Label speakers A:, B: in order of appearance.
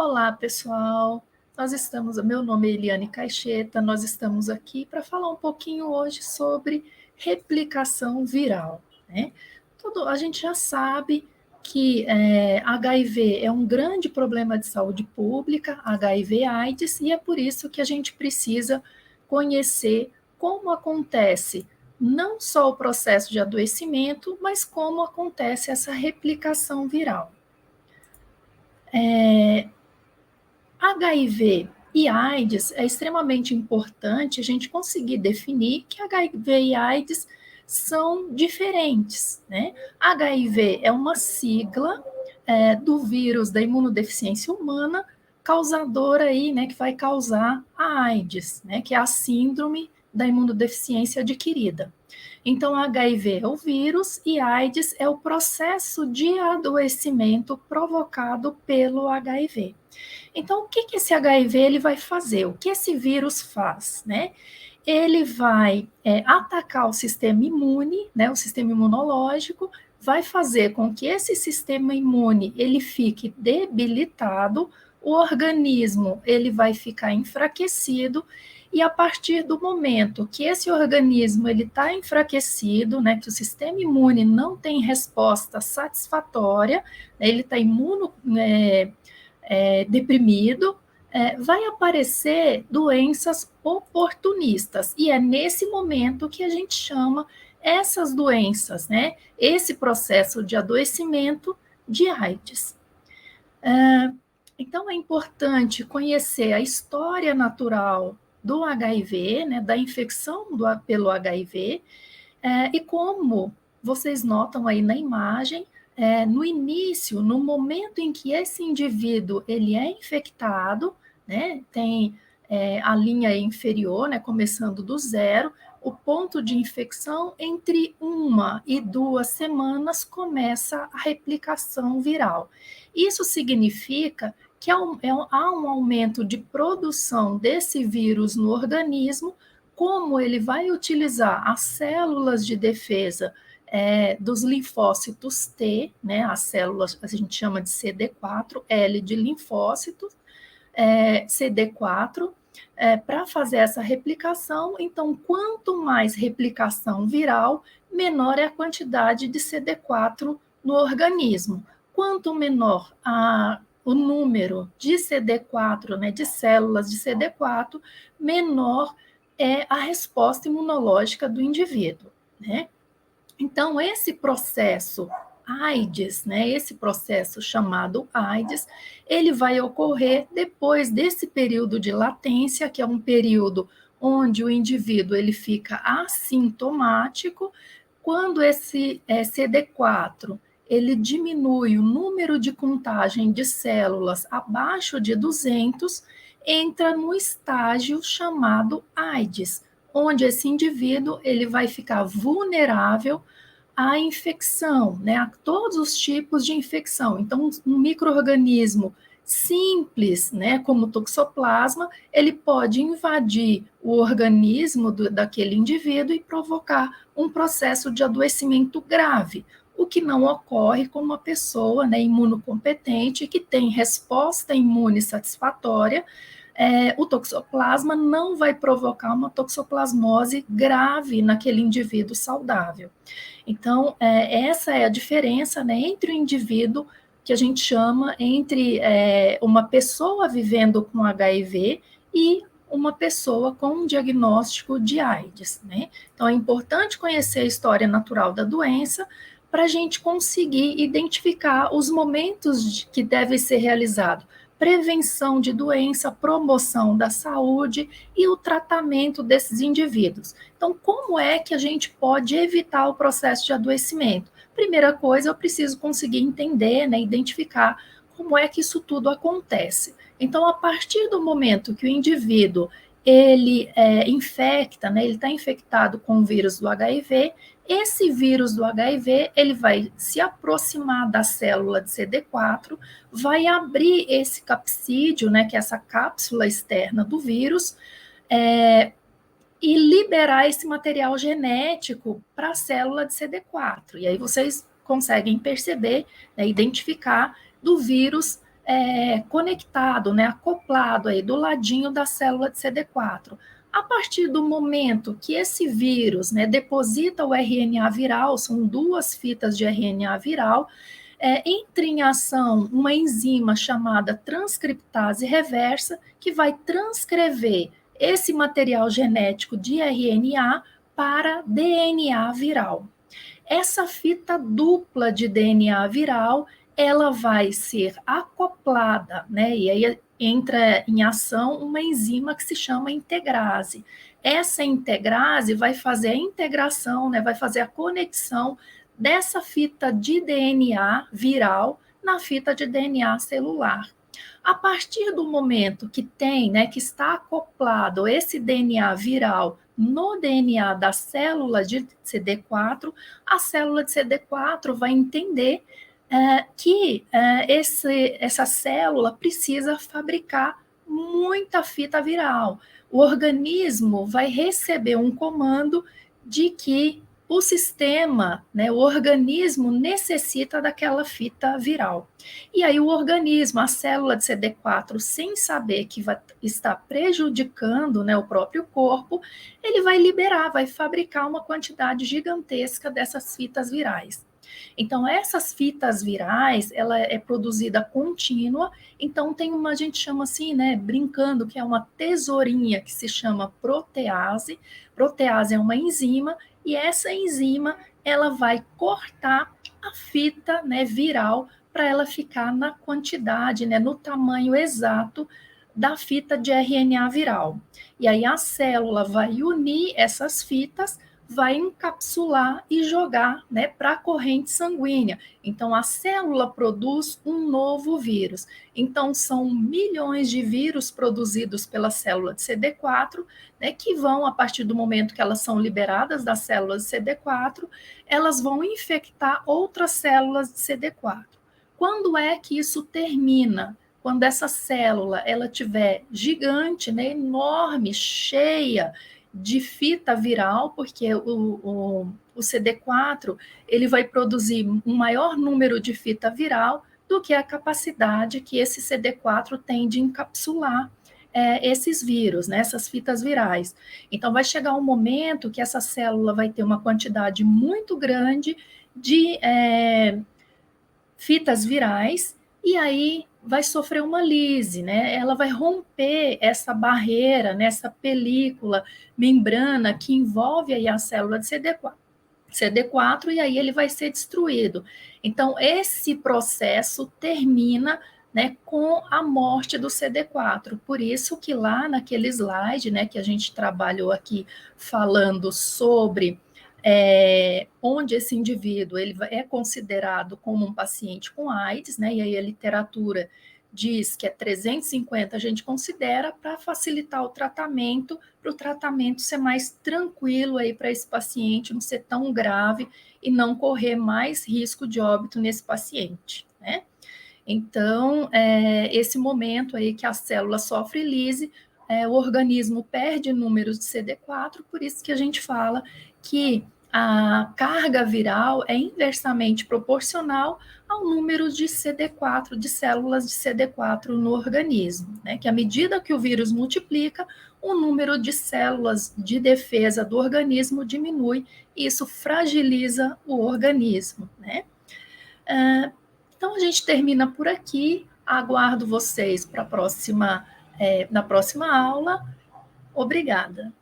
A: Olá, pessoal. Meu nome é Eliane Caixeta, nós estamos aqui para falar um pouquinho hoje sobre replicação viral, né? A gente já sabe que HIV é um grande problema de saúde pública, HIV/AIDS, e é por isso que a gente precisa conhecer como acontece não só o processo de adoecimento, mas como acontece essa replicação viral. HIV e AIDS é extremamente importante a gente conseguir definir que HIV e AIDS são diferentes, né? HIV é uma sigla do vírus da imunodeficiência humana, causadora aí, né, que vai causar a AIDS, né, que é a síndrome da imunodeficiência adquirida. Então, HIV é o vírus e AIDS é o processo de adoecimento provocado pelo HIV. Então, o que esse HIV ele vai fazer? O que esse vírus faz, né? Ele vai atacar o sistema imune, né, o sistema imunológico, vai fazer com que esse sistema imune ele fique debilitado, o organismo ele vai ficar enfraquecido, e a partir do momento que esse organismo ele está enfraquecido, né, que o sistema imune não tem resposta satisfatória, né, ele está deprimido, vai aparecer doenças oportunistas, e é nesse momento que a gente chama essas doenças, né, esse processo de adoecimento de AIDS. Então, é importante conhecer a história natural do HIV, né, da infecção pelo HIV, e como vocês notam aí na imagem, no início, no momento em que esse indivíduo ele é infectado, né, tem a linha inferior, né, começando do zero, o ponto de infecção, entre 1 e 2 semanas, começa a replicação viral. Isso significa que há um aumento de produção desse vírus no organismo, como ele vai utilizar as células de defesa dos linfócitos T, né, as células a gente chama de CD4, L de linfócitos, CD4, para fazer essa replicação. Então, quanto mais replicação viral, menor é a quantidade de CD4 no organismo. Quanto menor o número de CD4, né, de células de CD4, menor é a resposta imunológica do indivíduo, né? Então, esse processo AIDS, né, esse processo chamado AIDS, ele vai ocorrer depois desse período de latência, que é um período onde o indivíduo ele fica assintomático. Quando esse CD4 ele diminui o número de contagem de células abaixo de 200, entra no estágio chamado AIDS, onde esse indivíduo ele vai ficar vulnerável à infecção, né, a todos os tipos de infecção. Então, um micro-organismo simples, né, como o toxoplasma, ele pode invadir o organismo daquele indivíduo e provocar um processo de adoecimento grave, o que não ocorre com uma pessoa, né, imunocompetente, que tem resposta imune satisfatória. O toxoplasma não vai provocar uma toxoplasmose grave naquele indivíduo saudável. Então, essa é a diferença, né, entre o indivíduo que a gente chama entre uma pessoa vivendo com HIV e uma pessoa com um diagnóstico de AIDS, né? Então, é importante conhecer a história natural da doença para a gente conseguir identificar os momentos que devem ser realizados. Prevenção de doença, promoção da saúde e o tratamento desses indivíduos. Então, como é que a gente pode evitar o processo de adoecimento? Primeira coisa, eu preciso conseguir entender, né, identificar como é que isso tudo acontece. Então, a partir do momento que o indivíduo ele infecta, né, ele está infectado com o vírus do HIV, esse vírus do HIV ele vai se aproximar da célula de CD4, vai abrir esse capsídeo, né, que é essa cápsula externa do vírus, e liberar esse material genético para a célula de CD4. E aí vocês conseguem perceber, né, identificar do vírus conectado, né, acoplado aí do ladinho da célula de CD4. A partir do momento que esse vírus, né, deposita o RNA viral, são 2 fitas de RNA viral, entra em ação uma enzima chamada transcriptase reversa, que vai transcrever esse material genético de RNA para DNA viral. Essa fita dupla de DNA viral, ela vai ser acoplada, né? E aí entra em ação uma enzima que se chama integrase. Essa integrase vai fazer a integração, né? Vai fazer a conexão dessa fita de DNA viral na fita de DNA celular. A partir do momento que tem, né, que está acoplado esse DNA viral no DNA da célula de CD4, a célula de CD4 vai entender que essa célula precisa fabricar muita fita viral. O organismo vai receber um comando de que o sistema, né, o organismo necessita daquela fita viral. E aí o organismo, a célula de CD4, sem saber que vai estar prejudicando, né, o próprio corpo, ele vai liberar, vai fabricar uma quantidade gigantesca dessas fitas virais. Então, essas fitas virais, ela é produzida contínua, então tem uma, a gente chama assim, né, brincando, que é uma tesourinha que se chama protease. Protease é uma enzima, e essa enzima, ela vai cortar a fita, né, viral para ela ficar na quantidade, né, no tamanho exato da fita de RNA viral. E aí a célula vai unir essas fitas, vai encapsular e jogar, né, para a corrente sanguínea. Então, a célula produz um novo vírus. Então, são milhões de vírus produzidos pela célula de CD4, né, que vão, a partir do momento que elas são liberadas das células de CD4, elas vão infectar outras células de CD4. Quando é que isso termina? Quando essa célula ela tiver gigante, né, enorme, cheia de fita viral, porque o CD4 ele vai produzir um maior número de fita viral do que a capacidade que esse CD4 tem de encapsular esses vírus, né, essas fitas virais. Então, vai chegar um momento que essa célula vai ter uma quantidade muito grande de fitas virais, e aí vai sofrer uma lise, né? Ela vai romper essa barreira, nessa película, membrana que envolve aí a célula de CD4, e aí ele vai ser destruído. Então, esse processo termina, né, com a morte do CD4. Por isso que lá naquele slide, né, que a gente trabalhou aqui falando sobre onde esse indivíduo ele é considerado como um paciente com AIDS, né, e aí a literatura diz que 350 a gente considera para facilitar o tratamento, para o tratamento ser mais tranquilo aí para esse paciente, não ser tão grave e não correr mais risco de óbito nesse paciente, né? Então, esse momento aí que a célula sofre lise, o organismo perde números de CD4, por isso que a gente fala que a carga viral é inversamente proporcional ao número de CD4, de células de CD4 no organismo, né? Que à medida que o vírus multiplica, o número de células de defesa do organismo diminui, e isso fragiliza o organismo, né? Então a gente termina por aqui. Aguardo vocês para na próxima aula. Obrigada.